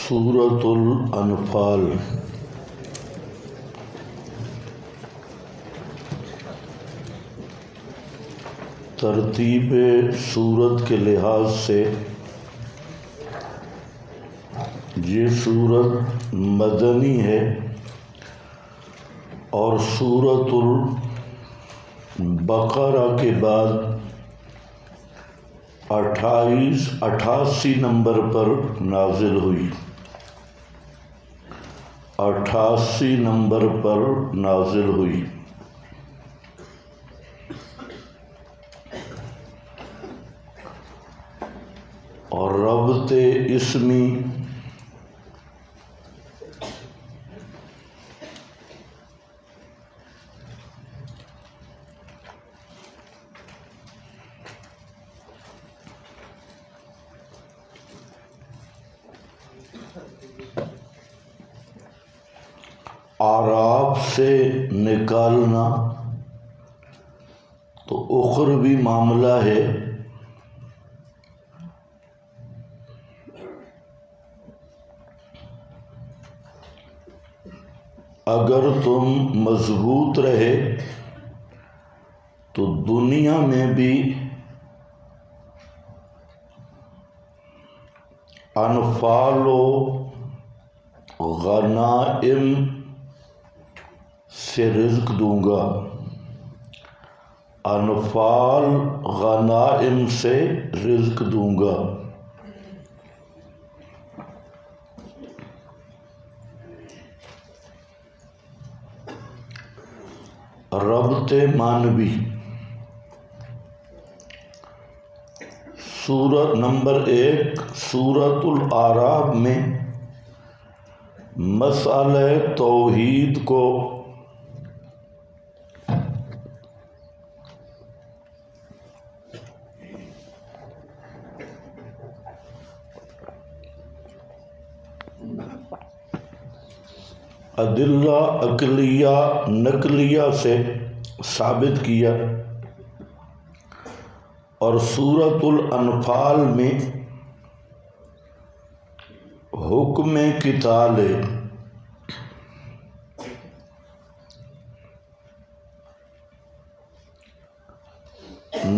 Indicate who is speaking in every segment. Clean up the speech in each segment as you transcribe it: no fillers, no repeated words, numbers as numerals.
Speaker 1: سورۃ الانفال۔ ترتیب سورت کے لحاظ سے یہ سورت مدنی ہے اور سورۃ البقرہ کے بعد 88 نمبر پر نازل ہوئی۔ 88 نمبر پر نازل ہوئی۔ اور ربط اسمی اعراب سے نکالنا تو اخروی معاملہ ہے۔ اگر تم مضبوط رہے تو دنیا میں بھی انفال و غنائم سے رزق دوں گا۔ انفال غنائم سے رزق دوں گا۔ ربط معنوی۔ سورت نمبر 1 سورۃ الاعراف میں مسئلہ توحید کو ادلہ عقلیہ نقلیہ سے ثابت کیا، اور سورۃ الانفال میں حکم قتال ہے۔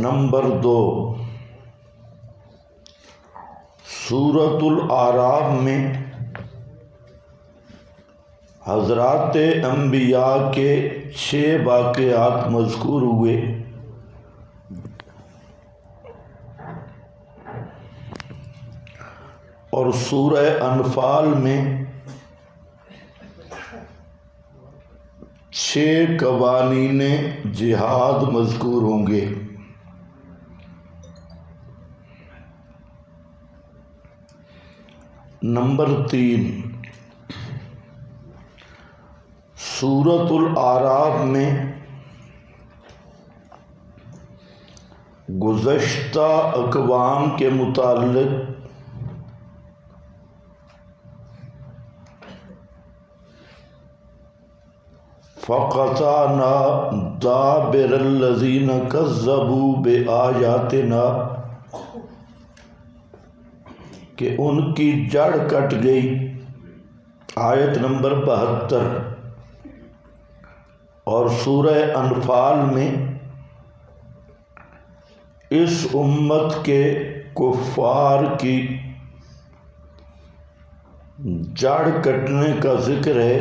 Speaker 1: نمبر 2 سورۃ الاعراف میں حضرات انبیاء کے 6 واقعات مذکور ہوئے، اور سورہ انفال میں 6 قوانین جہاد مذکور ہوں گے۔ نمبر 3 سورۃ الاعراف میں گزشتہ اقوام کے متعلق فَقَطَعْنَا دَابِرَ الَّذِينَ كَذَّبُوا بِآيَاتِنَا کہ ان کی جڑ کٹ گئی۔ آیت نمبر 72۔ اور سورہ انفال میں اس امت کے کفار کی جڑ کٹنے کا ذکر ہے،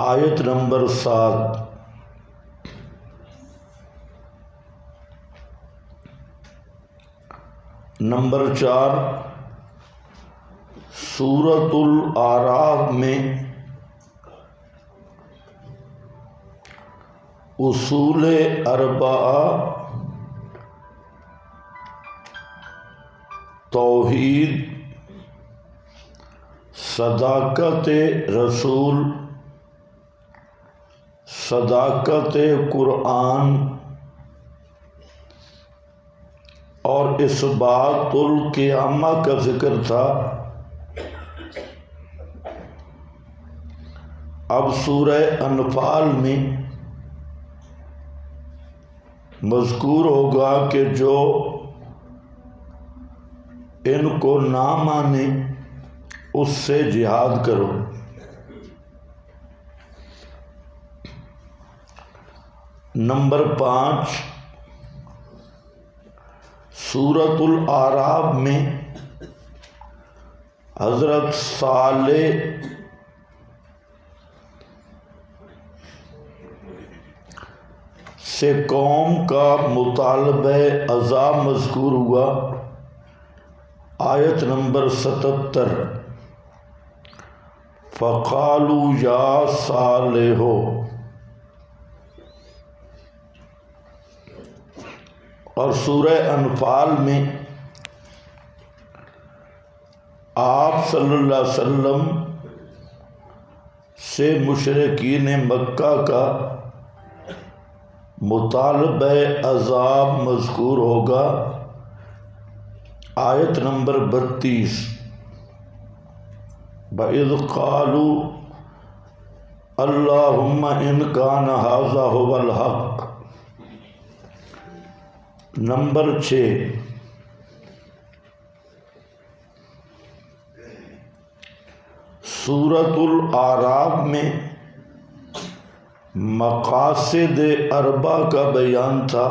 Speaker 1: آیت نمبر 7۔ نمبر 4 سورۃ الاعراف میں اصول 4 توحید، صداقت رسول، صداقت قرآن اور اثبات القیامہ کا ذکر تھا۔ اب سورہ انفال میں مذکور ہوگا کہ جو ان کو نہ مانے اس سے جہاد کرو۔ نمبر 5، سورۃ الاعراف میں حضرت صالح سے قوم کا مطالبہ عذاب مذکور ہوا۔ آیت نمبر 77، فقالوا یا صالح۔ اور سورہ انفال میں آپ صلی اللہ علیہ وسلم سے مشرکین مکہ کا مطالبہ عذاب مذکور ہوگا۔ آیت نمبر 32، وَإِذْ قَالُوا اللَّهُمَّ إِنْ كَانَ هَذَا هُوَ الْحَقُّ۔ نمبر 6، سورۃ الاعراف میں مقاصد اربع کا بیان تھا،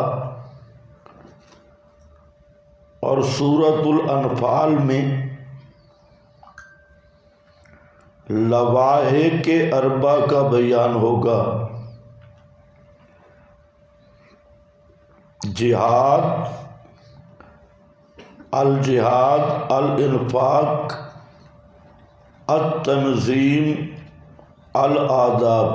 Speaker 1: اور سورۃ الانفال میں لوائح اربع کا بیان ہوگا۔ جہاد، الجہاد، الانفاق، التنظیم، الآداب۔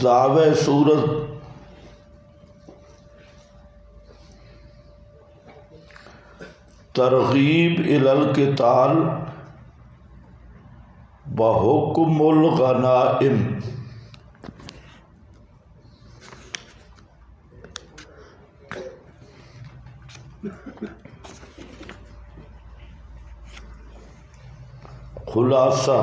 Speaker 1: دعوی سورت ترغیب الی القتال وحکم الغنائم۔ خلاصہ،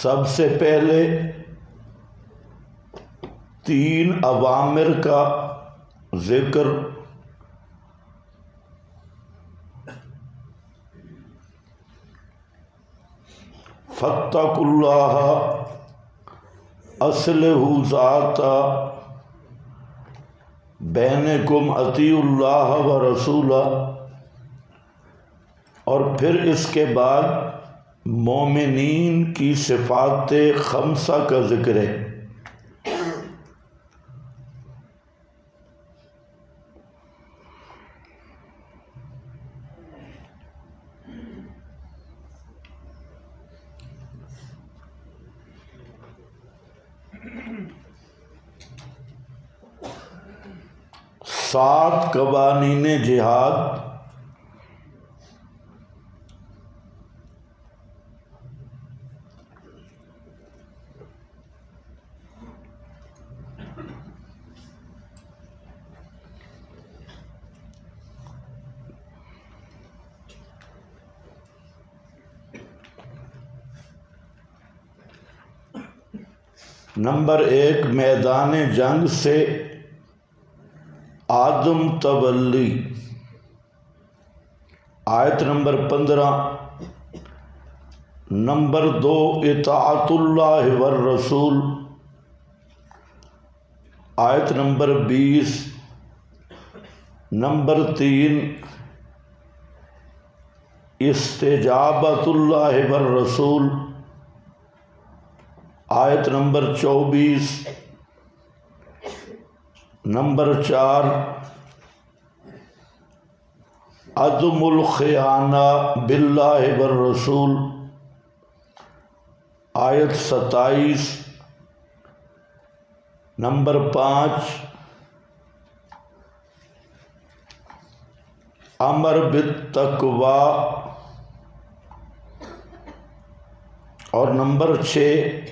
Speaker 1: سب سے پہلے 3 اوامر کا ذکر، فاتقوا اللہ اصلحوا ذات بینکم اطیعوا اللہ ورسولہ، اور پھر اس کے بعد مومنین کی صفات 5 کا ذکر ہے۔ سات قوانین جہاد، نمبر 1، میدان جنگ سے آدم تولی، آیت نمبر 15۔ نمبر 2، اطاعت اللہ والرسول، آیت نمبر 20۔ نمبر 3، استجابت اللہ والرسول، آیت نمبر 24۔ نمبر 4، عدم الخیانہ باللہ والرسول، آیت 27۔ نمبر 5، امر بالتقوی، اور نمبر 6،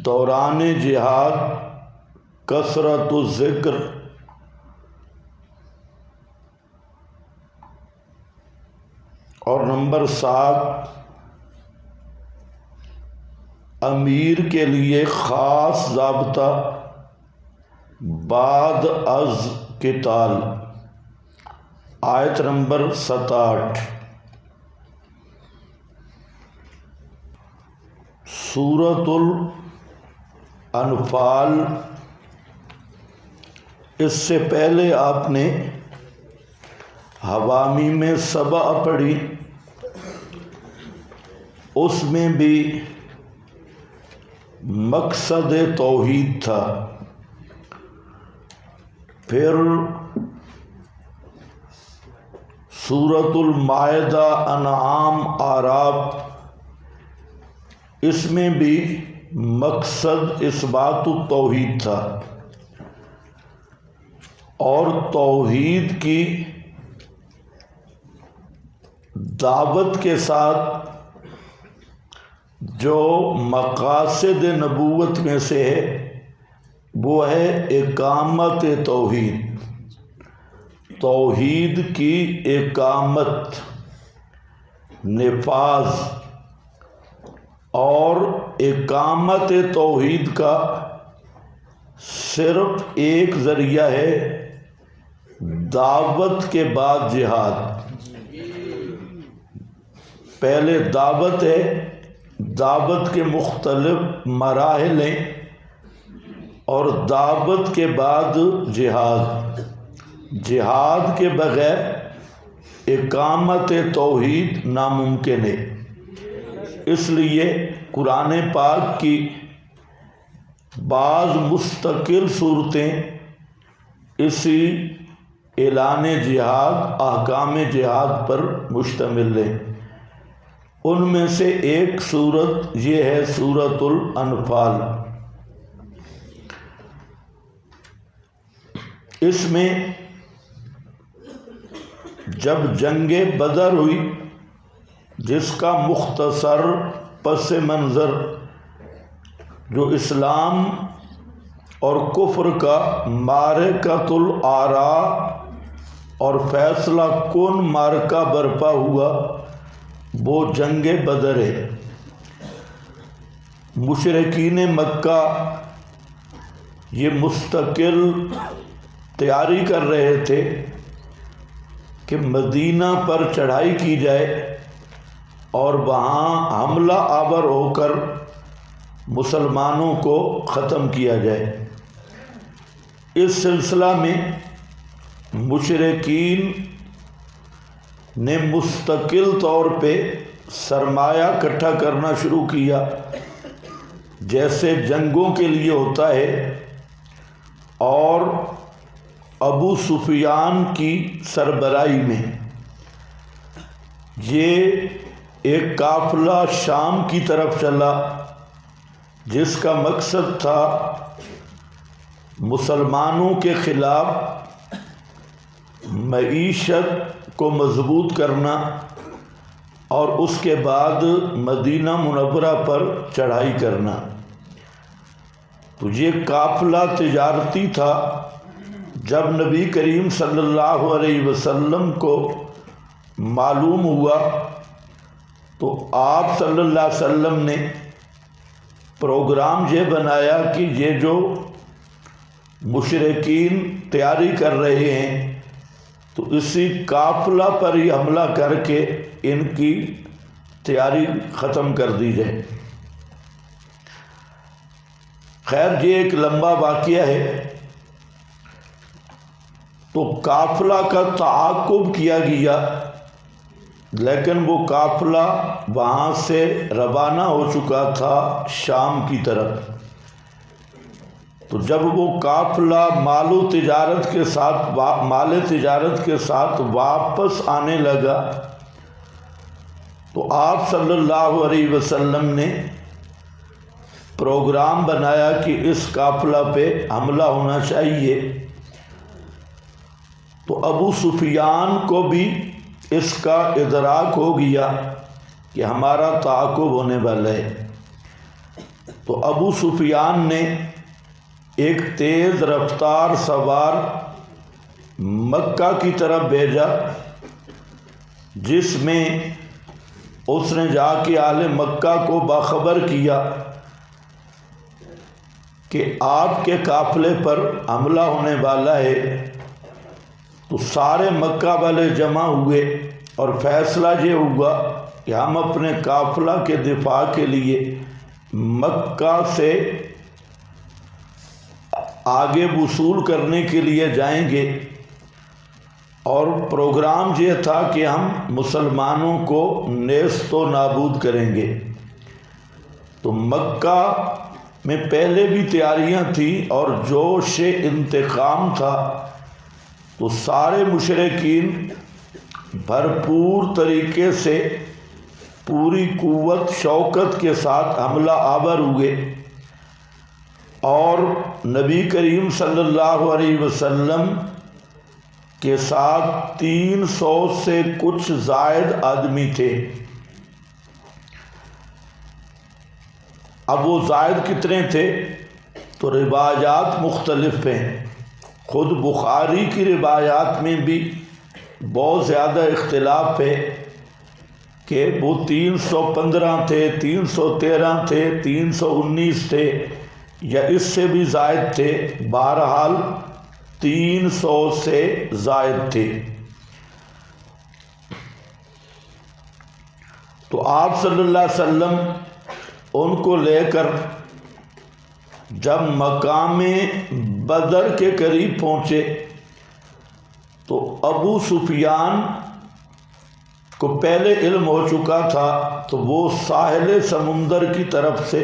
Speaker 1: دوران جہاد کثرت الذکر اور نمبر 7 امیر کے لیے خاص ضابطہ بعد از قتال، آیت نمبر 67۔ سورۃ الانفال، اس سے پہلے آپ نے حوامیم سبع پڑھی، اس میں بھی مقصد توحید تھا۔ پھر سورۃ المائدہ، انعام، اعراف، اس میں بھی مقصد اثبات التوحید تھا، اور توحید کی دعوت کے ساتھ جو مقاصد نبوت میں سے ہے وہ ہے اقامت توحید، توحید کی اقامت، نفاذ، اور اقامت توحید کا صرف ایک ذریعہ ہے، دعوت کے بعد جہاد۔ پہلے دعوت ہے، دعوت کے مختلف مراحل ہیں، اور دعوت کے بعد جہاد۔ جہاد کے بغیر اقامت توحید ناممکن ہے۔ اس لیے قرآن پاک کی بعض مستقل صورتیں اسی اعلان جہاد، احکام جہاد پر مشتمل ہیں۔ ان میں سے ایک صورت یہ ہے سورۃ الانفال۔ اس میں جب جنگ بدر ہوئی، جس کا مختصر پس منظر جو اسلام اور کفر کا معرکۃ الآراء اور فیصلہ کن معرکہ برپا ہوا، وہ جنگ بدر ہے۔ مشرکین مکہ یہ مستقل تیاری کر رہے تھے کہ مدینہ پر چڑھائی کی جائے اور وہاں حملہ آور ہو کر مسلمانوں کو ختم کیا جائے۔ اس سلسلہ میں مشرکین نے مستقل طور پہ سرمایہ اکٹھا کرنا شروع کیا، جیسے جنگوں کے لیے ہوتا ہے، اور ابو سفیان کی سربراہی میں یہ ایک قافلہ شام کی طرف چلا، جس کا مقصد تھا مسلمانوں کے خلاف معیشت کو مضبوط کرنا اور اس کے بعد مدینہ منورہ پر چڑھائی کرنا۔ تو یہ قافلہ تجارتی تھا۔ جب نبی کریم صلی اللہ علیہ وسلم کو معلوم ہوا تو آپ صلی اللہ علیہ وسلم نے پروگرام یہ بنایا کہ یہ جو مشرکین تیاری کر رہے ہیں تو اسی قافلہ پر ہی حملہ کر کے ان کی تیاری ختم کر دی جائے۔ خیر یہ ایک لمبا واقعہ ہے۔ تو قافلہ کا تعاقب کیا گیا، لیکن وہ قافلہ وہاں سے روانہ ہو چکا تھا شام کی طرف۔ تو جب وہ قافلہ مال تجارت کے ساتھ واپس آنے لگا تو آپ صلی اللہ علیہ وسلم نے پروگرام بنایا کہ اس قافلہ پہ حملہ ہونا چاہیے۔ تو ابو سفیان کو بھی اس کا ادراک ہو گیا کہ ہمارا تعاقب ہونے والا ہے۔ تو ابو سفیان نے ایک تیز رفتار سوار مکہ کی طرف بھیجا جس میں اس نے جا کے اہل مکہ کو باخبر کیا کہ آپ کے قافلے پر حملہ ہونے والا ہے، تو سارے مکہ والے جمع ہوئے اور فیصلہ یہ ہوا کہ ہم اپنے قافلہ کے دفاع کے لیے مکہ سے آگے وصول کرنے کے لیے جائیں گے، اور پروگرام یہ تھا کہ ہم مسلمانوں کو نیست و نابود کریں گے۔ تو مکہ میں پہلے بھی تیاریاں تھیں اور جوش انتقام تھا، تو سارے مشرکین بھرپور طریقے سے پوری قوت شوکت کے ساتھ حملہ آور ہوئے، اور نبی کریم صلی اللہ علیہ وسلم کے ساتھ 300 سے کچھ زائد آدمی تھے۔ اب وہ زائد کتنے تھے تو روایات مختلف ہیں، خود بخاری کی روایات میں بھی بہت زیادہ اختلاف ہے کہ وہ 315 تھے، 313 تھے، 319 تھے یا اس سے بھی زائد تھے، بہرحال 300 سے زائد تھے۔ تو آپ صلی اللہ علیہ وسلم ان کو لے کر جب مقام بدر کے قریب پہنچے تو ابو سفیان کو پہلے علم ہو چکا تھا، تو وہ ساحل سمندر کی طرف سے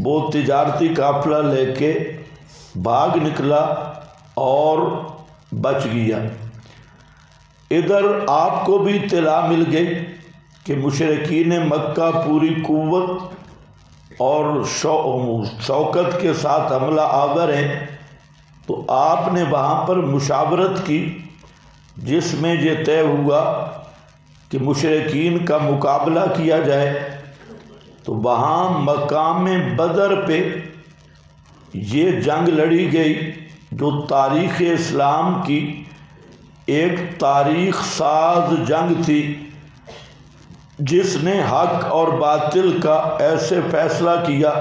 Speaker 1: وہ تجارتی قافلہ لے کے بھاگ نکلا اور بچ گیا۔ ادھر آپ کو بھی اطلاع مل گئی کہ مشرکین مکہ پوری قوت اور شوکت کے ساتھ حملہ آور ہیں، تو آپ نے وہاں پر مشاورت کی، جس میں یہ طے ہوا کہ مشرکین کا مقابلہ کیا جائے۔ تو وہاں مقام بدر پہ یہ جنگ لڑی گئی جو تاریخ اسلام کی ایک تاریخ ساز جنگ تھی، جس نے حق اور باطل کا ایسے فیصلہ کیا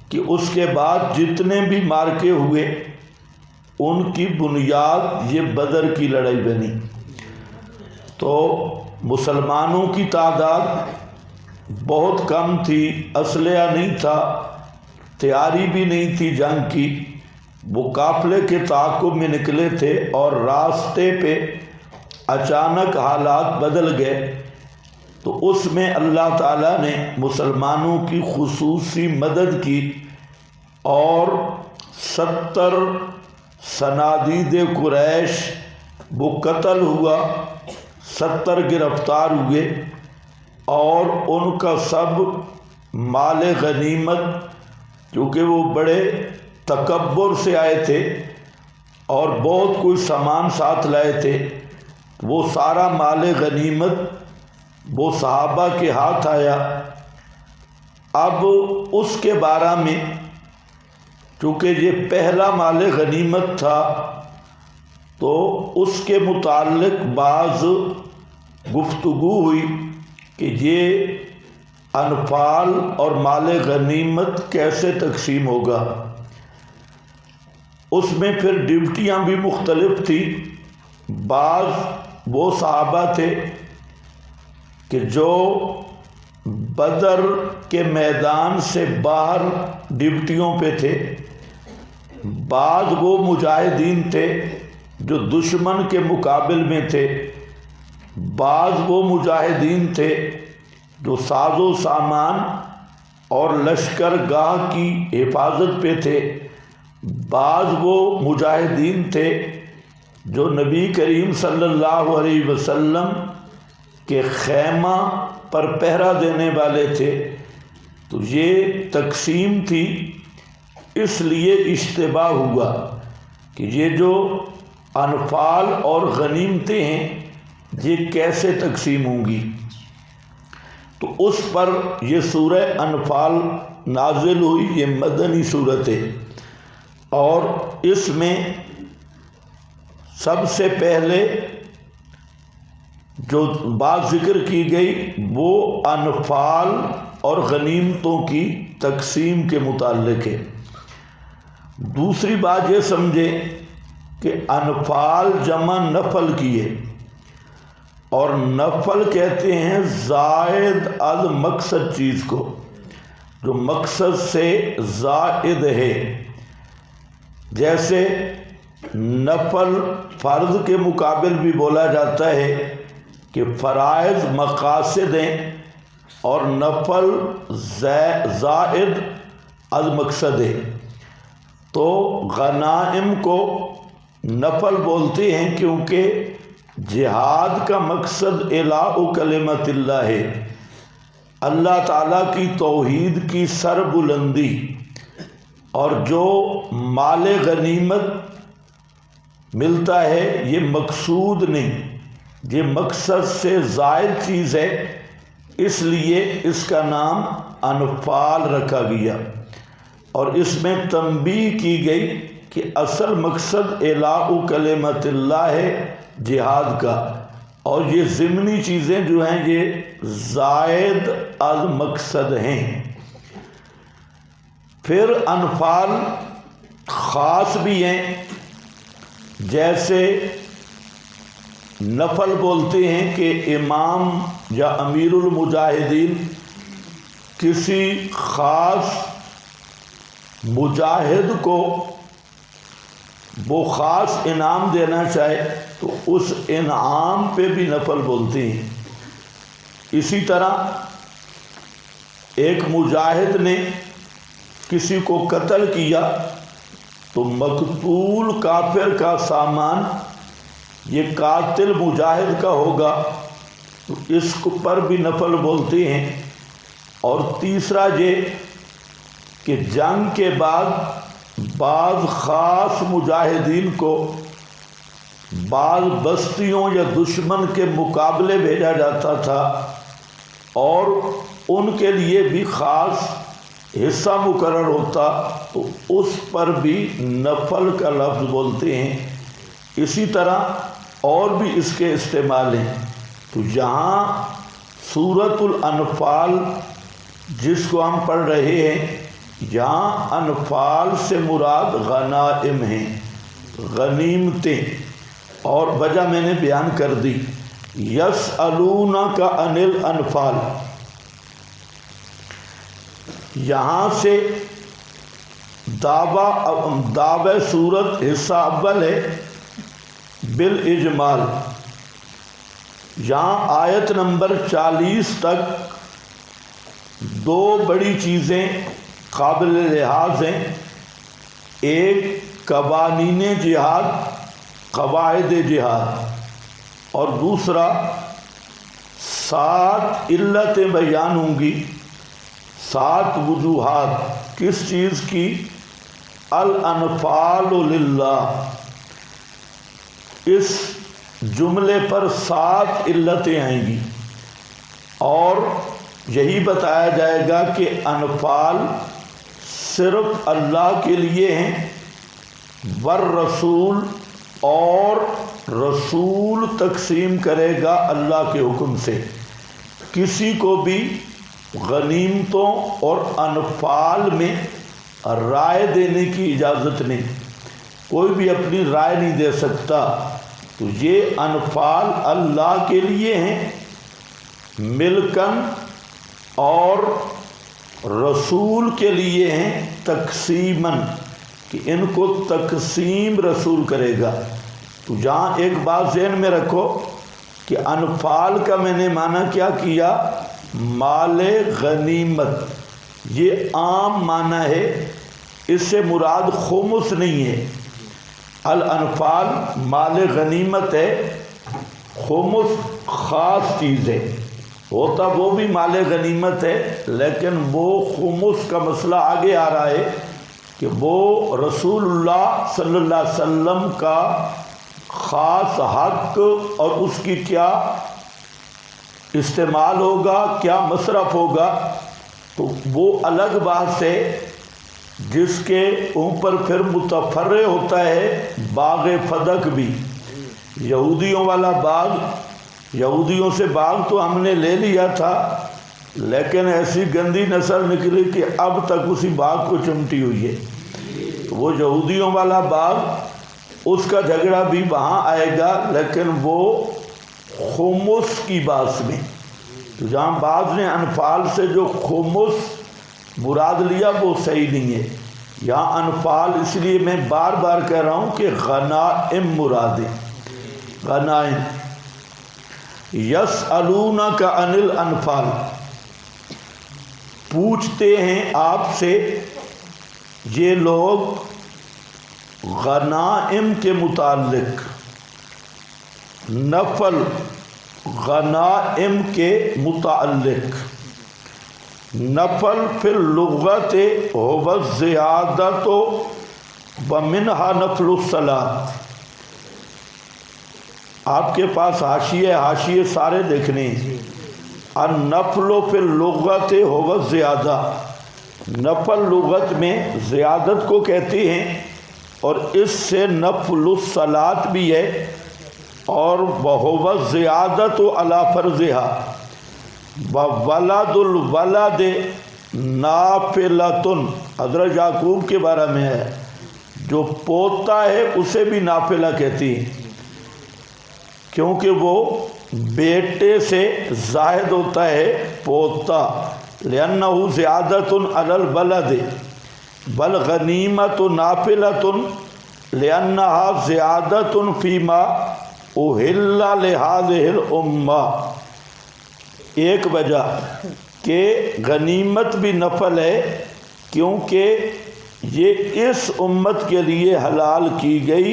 Speaker 1: کہ اس کے بعد جتنے بھی مارکے ہوئے ان کی بنیاد یہ بدر کی لڑائی بنی۔ تو مسلمانوں کی تعداد بہت کم تھی، اسلحہ نہیں تھا، تیاری بھی نہیں تھی جنگ کی، وہ قافلے کے تعاقب میں نکلے تھے اور راستے پہ اچانک حالات بدل گئے، تو اس میں اللہ تعالیٰ نے مسلمانوں کی خصوصی مدد کی اور 70 صنادید قریش وہ قتل ہوا، 70 گرفتار ہوئے، اور ان کا سب مال غنیمت، کیونکہ وہ بڑے تکبر سے آئے تھے اور بہت کوئی سامان ساتھ لائے تھے، وہ سارا مال غنیمت وہ صحابہ کے ہاتھ آیا۔ اب اس کے بارے میں چونکہ یہ پہلا مال غنیمت تھا، تو اس کے متعلق بعض گفتگو ہوئی کہ یہ انفال اور مال غنیمت کیسے تقسیم ہوگا۔ اس میں پھر ڈیوٹیاں بھی مختلف تھیں۔ بعض وہ صحابہ تھے کہ جو بدر کے میدان سے باہر ڈیوٹیوں پہ تھے، بعض وہ مجاہدین تھے جو دشمن کے مقابل میں تھے، بعض وہ مجاہدین تھے جو ساز و سامان اور لشکر گاہ کی حفاظت پہ تھے، بعض وہ مجاہدین تھے جو نبی کریم صلی اللہ علیہ وسلم کے خیمہ پر پہرا دینے والے تھے۔ تو یہ تقسیم تھی، اس لیے اشتباہ ہوا کہ یہ جو انفال اور غنیمتیں ہیں یہ کیسے تقسیم ہوں گی۔ تو اس پر یہ سورہ انفال نازل ہوئی، یہ مدنی صورت ہے، اور اس میں سب سے پہلے جو بات ذکر کی گئی وہ انفال اور غنیمتوں کی تقسیم کے متعلق ہے۔ دوسری بات یہ سمجھیں کہ انفال جمع نفل کی ہے، اور نفل کہتے ہیں زائد از مقصد چیز کو، جو مقصد سے زائد ہے۔ جیسے نفل فرض کے مقابل بھی بولا جاتا ہے کہ فرائض مقاصد ہیں، اور نفل زائد از مقصد ہے۔ تو غنائم کو نفل بولتے ہیں کیونکہ جہاد کا مقصد اعلاء کلمت اللہ ہے، اللہ تعالیٰ کی توحید کی سر بلندی، اور جو مال غنیمت ملتا ہے یہ مقصود نہیں، یہ مقصد سے زائد چیز ہے، اس لیے اس کا نام انفال رکھا گیا۔ اور اس میں تنبیہ کی گئی کہ اصل مقصد اعلاء کلمت اللہ ہے جہاد کا، اور یہ ضمنی چیزیں جو ہیں یہ زائد از مقصد ہیں۔ پھر انفال خاص بھی ہیں، جیسے نفل بولتے ہیں کہ امام یا امیر المجاہدین کسی خاص مجاہد کو وہ خاص انعام دینا چاہے تو اس انعام پہ بھی نفل بولتے ہیں۔ اسی طرح ایک مجاہد نے کسی کو قتل کیا تو مقتول کافر کا سامان یہ قاتل مجاہد کا ہوگا، تو اس پر بھی نفل بولتے ہیں۔ اور تیسرا یہ کہ جنگ کے بعد بعض خاص مجاہدین کو بعض بستیوں یا دشمن کے مقابلے بھیجا جاتا تھا، اور ان کے لیے بھی خاص حصہ مقرر ہوتا، تو اس پر بھی نفل کا لفظ بولتے ہیں۔ اسی طرح اور بھی اس کے استعمال ہیں۔ تو یہاں سورۃ الانفال جس کو ہم پڑھ رہے ہیں، یہاں انفال سے مراد غنائم ہیں، غنیمتیں، اور وجہ میں نے بیان کر دی۔ یسألونک عن الانفال، یہاں سے دعوی صورت حصہ اول ہے بالاجمال۔ یہاں آیت نمبر 40 تک دو بڑی چیزیں قابل لحاظ ہیں، ایک قوانین جہاد، قواعد جہاد، اور دوسرا 7 علتیں بیان ہوں گی، 7 وجوہات کس چیز کی؟ الانفال للہ۔ اس جملے پر 7 علتیں آئیں گی، اور یہی بتایا جائے گا کہ انفال صرف اللہ کے لیے ہیں، والرسول، اور رسول تقسیم کرے گا اللہ کے حکم سے، کسی کو بھی غنیمتوں اور انفال میں رائے دینے کی اجازت نہیں، کوئی بھی اپنی رائے نہیں دے سکتا۔ تو یہ انفال اللہ کے لیے ہیں ملکن، اور رسول کے لیے ہیں تقسیماً، کہ ان کو تقسیم رسول کرے گا۔ تو جہاں ایک بات ذہن میں رکھو کہ انفال کا میں نے معنی کیا کیا؟ مال غنیمت، یہ عام معنی ہے، اس سے مراد خمس نہیں ہے۔ الانفال مال غنیمت ہے، خمس خاص چیز ہے، ہوتا وہ بھی مال غنیمت ہے، لیکن وہ خمس کا مسئلہ آگے آ رہا ہے کہ وہ رسول اللہ صلی اللہ علیہ وسلم کا خاص حق، اور اس کی کیا استعمال ہوگا، کیا مصرف ہوگا، تو وہ الگ بات ہے، جس کے اوپر پھر متفرع ہوتا ہے باغ فدق بھی، یہودیوں والا باغ یہودیوں سے باغ تو ہم نے لے لیا تھا، لیکن ایسی گندی نسل نکلی کہ اب تک اسی باغ کو چمٹی ہوئی ہے۔ تو وہ یہودیوں والا باغ، اس کا جھگڑا بھی وہاں آئے گا، لیکن وہ خمس کی بات میں۔ تو جہاں بعض نے انفال سے جو خمس مراد لیا وہ صحیح نہیں ہے۔ یہاں انفال اس لیے میں بار بار کہہ رہا ہوں کہ غنائم مراد ہے، غنائم۔ یسألونک عن الانفال، پوچھتے ہیں آپ سے یہ لوگ غنائم کے متعلق، نفل غنائم کے متعلق۔ نفل فی اللغت هو الزیادۃ ومنها نفل الصلاۃ۔ آپ کے پاس حاشیے سارے دیکھنے ہیں۔ النفل فی اللغت هو الزیادہ، نفل لغت میں زیادت کو کہتے ہیں، اور اس سے نفل الصلاۃ بھی ہے، اور وَهُوَ الزِّيَادَةُ عَلَى فَرْضِهَا۔ وَوَلَدُ الْوَلَدِ نَافِلَةٌ، حضرت یعقوب کے بارے میں ہے، جو پوتا ہے اسے بھی نافلہ کہتی ہیں، کیونکہ وہ بیٹے سے زائد ہوتا ہے پوتا۔ لِأَنَّهُ زِيَادَةٌ عَلَى الْوَلَدِ بل غنیمت نافلۃ لأنها زیادۃ فیما اہل لہذہ الامہ۔ ایک وجہ کہ غنیمت بھی نفل ہے، کیونکہ یہ اس امت کے لیے حلال کی گئی،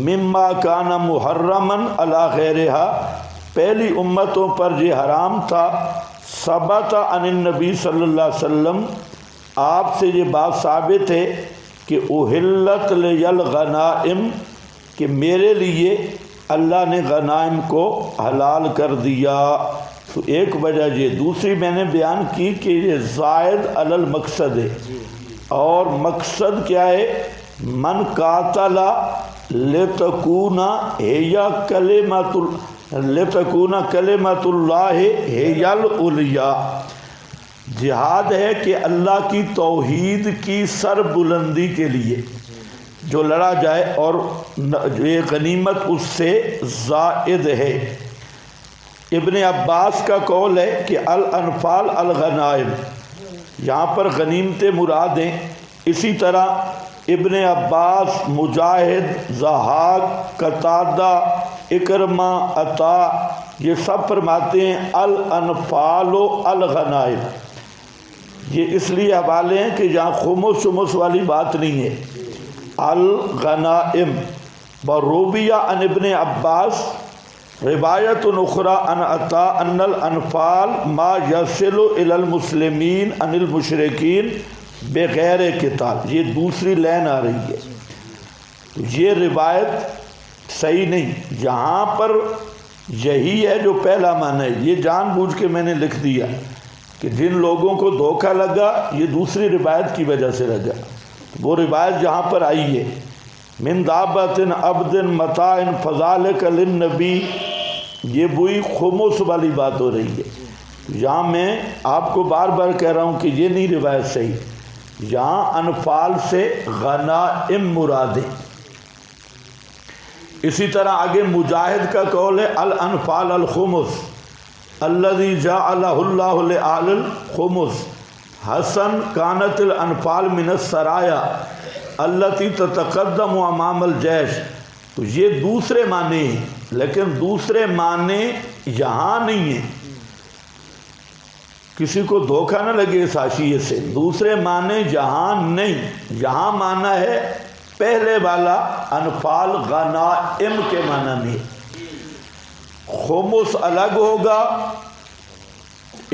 Speaker 1: مما کان محرما علی غیرہا، پہلی امتوں پر یہ حرام تھا۔ ثبت عن النبی صلی اللہ علیہ وسلم، آپ سے یہ بات ثابت ہے کہ احلت لی الغنائم، کہ میرے لیے اللہ نے غنائم کو حلال کر دیا۔ تو ایک وجہ یہ، دوسری میں نے بیان کی کہ یہ زائد علی المقصد ہے، اور مقصد کیا ہے؟ من قاتل لتکون ہی کلمۃ اللہ ہی العلیٰ، جہاد ہے کہ اللہ کی توحید کی سر بلندی کے لیے جو لڑا جائے، اور یہ غنیمت اس سے زائد ہے۔ ابن عباس کا قول ہے کہ الانفال الغنائم، یہاں پر غنیمتیں مراد ہیں۔ اسی طرح ابن عباس، مجاہد، ضحاک، قتادہ، اکرمہ، عطا، یہ سب فرماتے ہیں الانفال الغنائم۔ یہ اس لیے حوالے ہیں کہ جہاں خمس شمس والی بات نہیں ہے، الغنائم۔ ورویہ عن ابن عباس روایت اخری عن عطا ان الانفال ما یصل الی المسلمین عن المشرکین بغیر قتال، یہ دوسری لائن آ رہی ہے، یہ روایت صحیح نہیں۔ جہاں پر یہی ہے جو پہلا معنی ہے، یہ جان بوجھ کے میں نے لکھ دیا کہ جن لوگوں کو دھوکہ لگا یہ دوسری روایت کی وجہ سے لگا۔ وہ روایت جہاں پر آئی ہے من دابۃ عبد متاع فذلک للنبی، یہ وہی خمس والی بات ہو رہی ہے۔ یہاں میں آپ کو بار بار کہہ رہا ہوں کہ یہ نہیں روایت صحیح، یہاں انفال سے غنائم مراد ہے۔ اسی طرح آگے مجاہد کا قول ہے الانفال الخمس الذی جعلہ اللہ لآل الخمس۔ حسن کانت الانفال من السرایا التي تتقدم امام الجیش، تو یہ دوسرے معنی ہیں، لیکن دوسرے معنی یہاں نہیں ہیں، کسی کو دھوکہ نہ لگے اس حاشیے سے، دوسرے معنی یہاں نہیں، یہاں معنی ہے پہلے والا انفال غنائم کے معنی میں۔ خمس الگ ہوگا،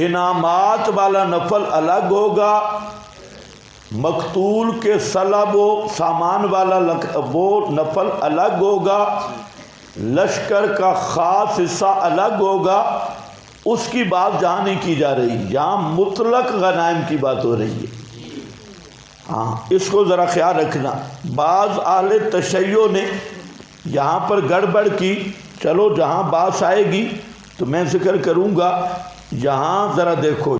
Speaker 1: انعامات والا نفل الگ ہوگا، مقتول کے سلب و سامان والا وہ نفل الگ ہوگا، لشکر کا خاص حصہ الگ ہوگا۔ اس کی بات جہاں نہیں کی جا رہی، جہاں مطلق غنائم کی بات ہو رہی ہے۔ ہاں، اس کو ذرا خیال رکھنا۔ بعض اہل تشیع نے یہاں پر گڑبڑ کی، چلو جہاں بات آئے گی تو میں ذکر کروں گا یہاں ذرا دیکھو